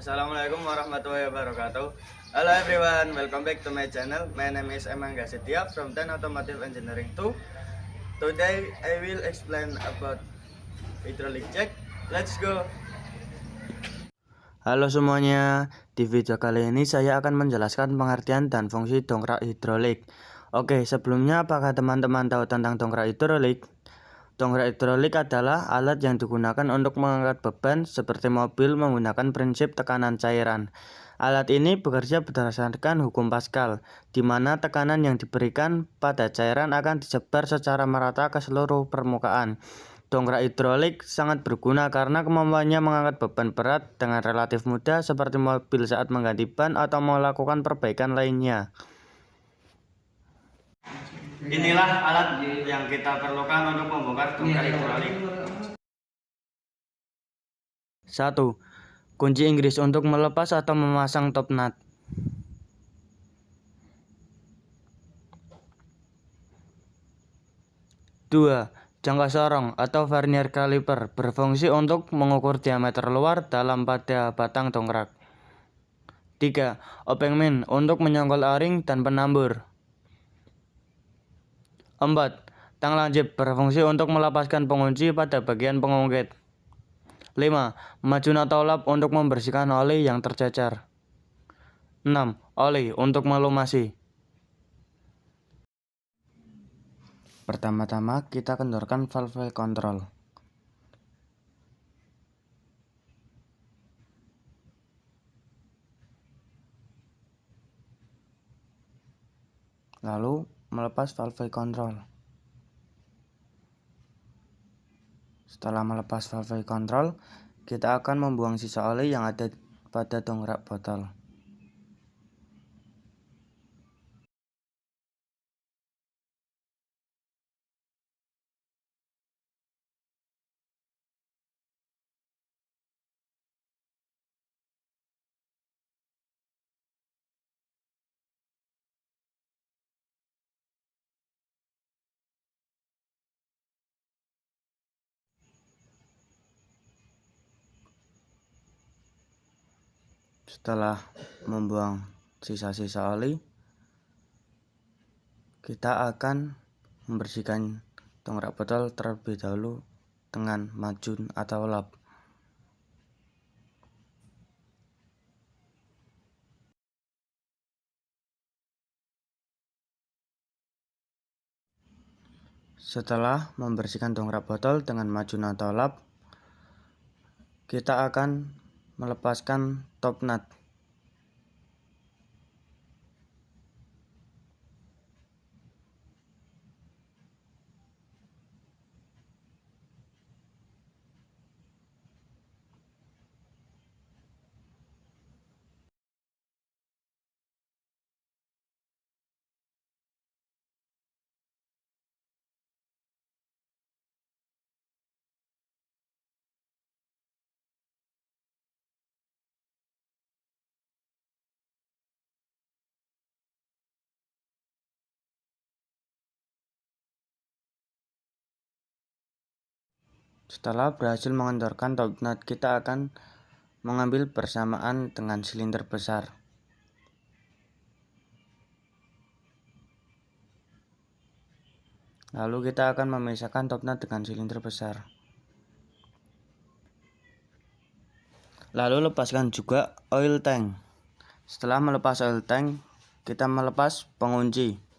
Assalamualaikum warahmatullahi wabarakatuh. Hello everyone, welcome back to my channel. My name is Emangga Setia from Ten Automotive Engineering 2. Today I will explain about hydraulic check. Let's go. Halo semuanya, di video kali ini saya akan menjelaskan pengertian dan fungsi dongkrak hidrolik. Oke, sebelumnya apakah teman-teman tahu tentang dongkrak hidrolik? Dongkrak hidrolik adalah alat yang digunakan untuk mengangkat beban seperti mobil menggunakan prinsip tekanan cairan. Alat ini bekerja berdasarkan hukum Pascal, di mana tekanan yang diberikan pada cairan akan disebar secara merata ke seluruh permukaan. Dongkrak hidrolik sangat berguna karena kemampuannya mengangkat beban berat dengan relatif mudah seperti mobil saat mengganti ban atau melakukan perbaikan lainnya. Inilah alat yang kita perlukan untuk membongkar dongkrak hidrolik. 1. Kunci Inggris untuk melepas atau memasang top nut. 2. Jangka sorong atau vernier caliper berfungsi untuk mengukur diameter luar dalam pada batang dongkrak. 3. Obeng min untuk menyongkel o-ring dan penambur. 4. Tang lancip berfungsi untuk melepaskan pengunci pada bagian pengungkit. 5. Macun atau lap untuk membersihkan oli yang tercecer. 6. Oli untuk melumasi. Pertama-tama kita kendorkan valve kontrol. Lalu melepas valve kontrol. Setelah melepas valve kontrol, kita akan membuang sisa oli yang ada pada dongkrak botol. Setelah membuang sisa-sisa oli, kita akan membersihkan dongkrak botol terlebih dahulu dengan macun atau lap. Setelah membersihkan dongkrak botol dengan macun atau lap, kita akan melepaskan top nut. Setelah berhasil mengendorkan top nut, kita akan mengambil bersamaan dengan silinder besar. Lalu kita akan memisahkan top nut dengan silinder besar. Lalu lepaskan juga oil tank. Setelah melepas oil tank, kita melepas pengunci.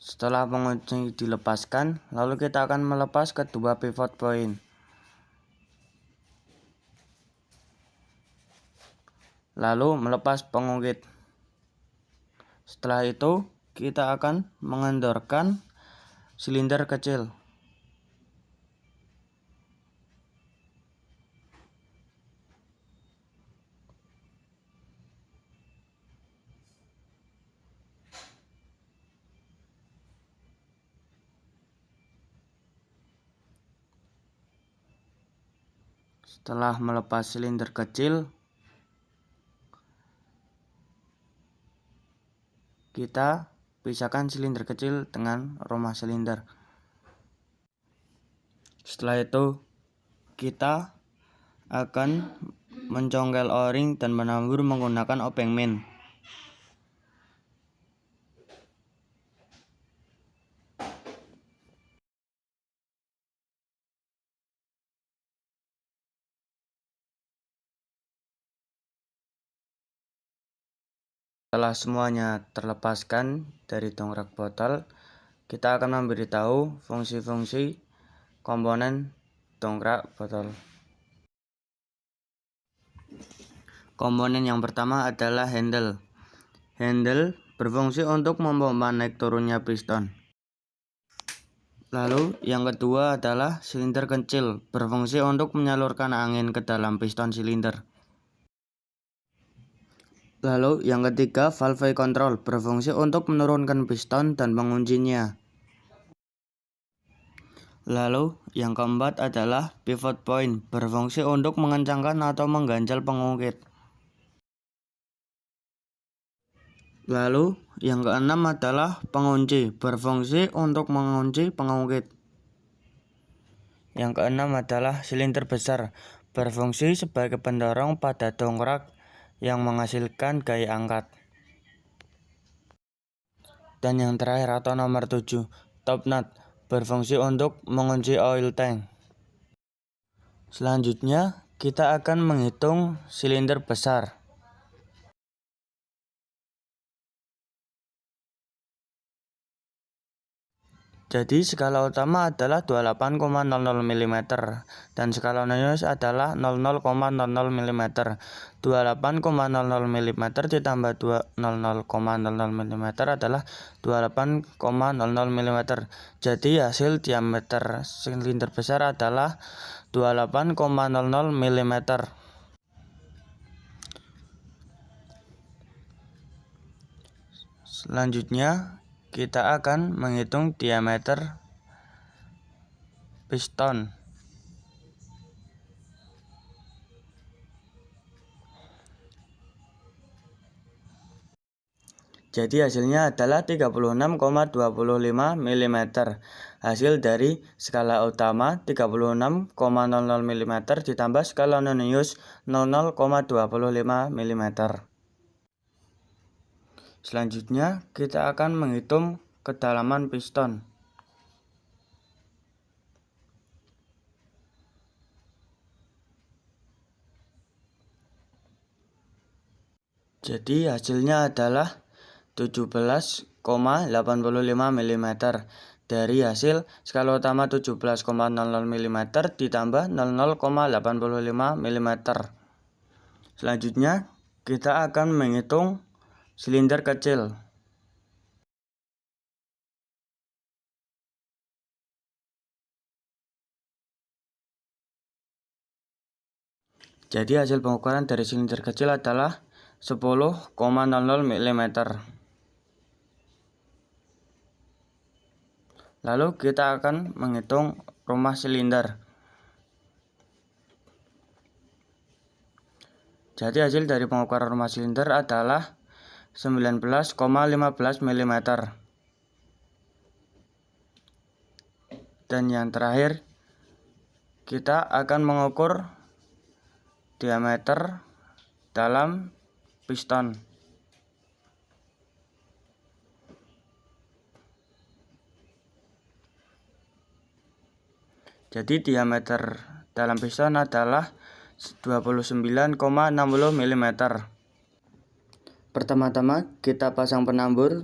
Setelah pengunci dilepaskan, lalu kita akan melepas kedua pivot point. Lalu melepas pengungkit. Setelah itu, kita akan mengendorkan silinder kecil. Setelah melepas silinder kecil, kita pisahkan silinder kecil dengan rumah silinder. Setelah itu, kita akan mencongkel o-ring dan menambur menggunakan obeng min. Setelah semuanya terlepaskan dari dongkrak botol, kita akan memberitahu fungsi-fungsi komponen dongkrak botol. Komponen yang pertama adalah handle. Handle berfungsi untuk memompa naik turunnya piston. Lalu yang kedua adalah silinder kecil, berfungsi untuk menyalurkan angin ke dalam piston silinder. Lalu yang ketiga, valve control, berfungsi untuk menurunkan piston dan menguncinya. Lalu yang keempat adalah pivot point, berfungsi untuk mengencangkan atau mengganjal pengungkit. Lalu yang keenam adalah pengunci, berfungsi untuk mengunci pengungkit. Yang keenam adalah silinder besar, berfungsi sebagai pendorong pada dongkrak yang menghasilkan gaya angkat. Dan yang terakhir atau nomor 7, top nut, berfungsi untuk mengunci oil tank. Selanjutnya kita akan menghitung silinder besar. Jadi skala utama adalah 28,00 mm dan skala noyos adalah 00,00 mm. 28,00 mm ditambah 00,00 mm adalah 28,00 mm. Jadi hasil diameter silinder besar adalah 28,00 mm. Selanjutnya kita akan menghitung diameter piston. Jadi hasilnya adalah 36,25 mm. Hasil dari skala utama 36,00 mm ditambah skala nonius 00,25 mm. Selanjutnya kita akan menghitung kedalaman piston. Jadi hasilnya adalah 17,85 mm. Dari hasil skala utama 17,00 mm ditambah 00,85 mm. Selanjutnya kita akan menghitung silinder kecil. Jadi hasil pengukuran dari silinder kecil adalah 10,00 mm. Lalu kita akan menghitung rumah silinder. Jadi hasil dari pengukuran rumah silinder adalah 19,15 mm. Dan yang terakhir kita akan mengukur diameter dalam piston. Jadi diameter dalam piston adalah 29,60 mm. Pertama-tama kita pasang penambur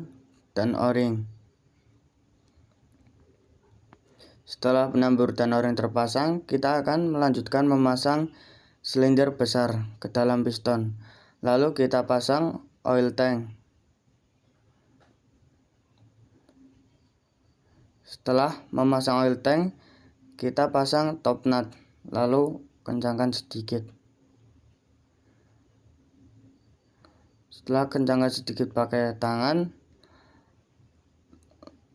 dan o-ring. Setelah penambur dan o-ring terpasang, kita akan melanjutkan memasang silinder besar ke dalam piston. Lalu kita pasang oil tank. Setelah memasang oil tank, kita pasang top nut, lalu kencangkan sedikit. Setelah kencangkan sedikit pakai tangan,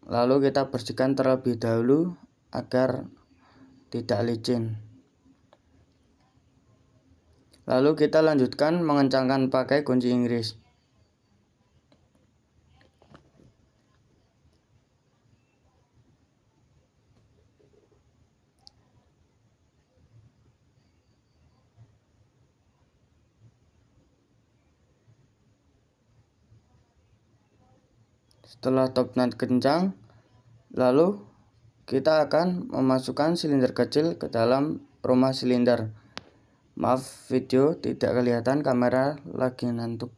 lalu kita bersihkan terlebih dahulu agar tidak licin. Lalu kita lanjutkan mengencangkan pakai kunci Inggris. Setelah top nut kencang, lalu kita akan memasukkan silinder kecil ke dalam rumah silinder. Maaf, video tidak kelihatan, kamera lagi ngantuk.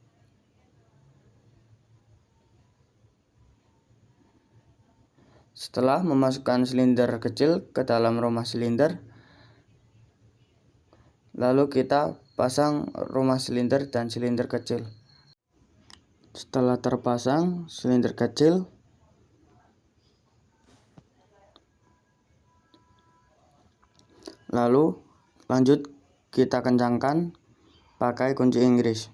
Setelah memasukkan silinder kecil ke dalam rumah silinder, lalu kita pasang rumah silinder dan silinder kecil. Setelah terpasang silinder kecil, lalu lanjut kita kencangkan pakai kunci Inggris.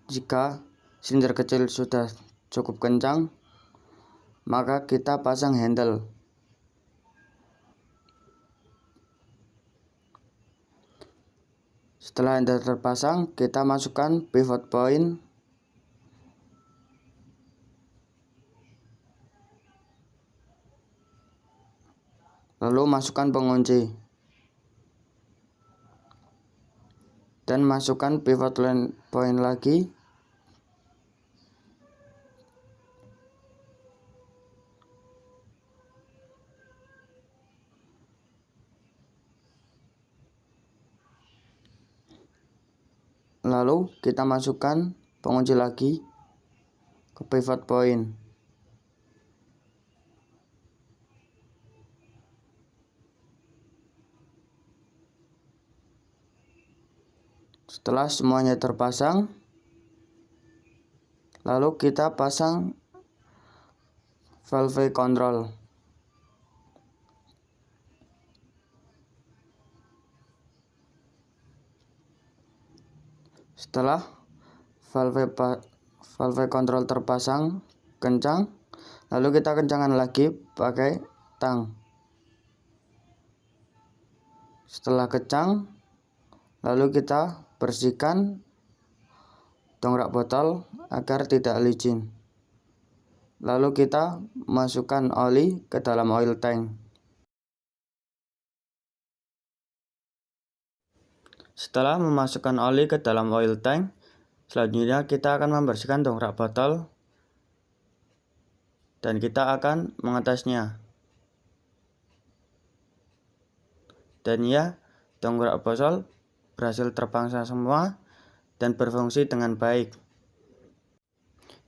Jika silinder kecil sudah cukup kencang, maka kita pasang handle. Setelah handle terpasang, kita masukkan pivot point lalu masukkan pengunci dan masukkan pivot point lagi, lalu kita masukkan pengunci lagi ke pivot point. Setelah semuanya terpasang, lalu kita pasang valve control. Setelah valve control terpasang kencang, lalu kita kencangkan lagi pakai tang. Setelah kencang, lalu kita bersihkan dongkrak botol agar tidak licin. Lalu kita masukkan oli ke dalam oil tank. Setelah memasukkan oli ke dalam oil tank, selanjutnya kita akan membersihkan dongkrak botol dan kita akan mengetesnya. Dan ya, dongkrak botol berhasil terpasang semua dan berfungsi dengan baik.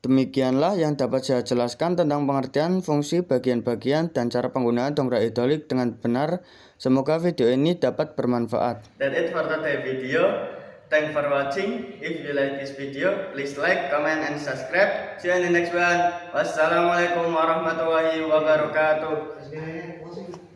Demikianlah yang dapat saya jelaskan tentang pengertian fungsi bagian-bagian dan cara penggunaan dongkrak hidrolik dengan benar. Semoga video ini dapat bermanfaat. That's it for today's video. Thanks for watching. If you like this video, please like, comment, and subscribe. See you in the next one. Wassalamualaikum warahmatullahi wabarakatuh.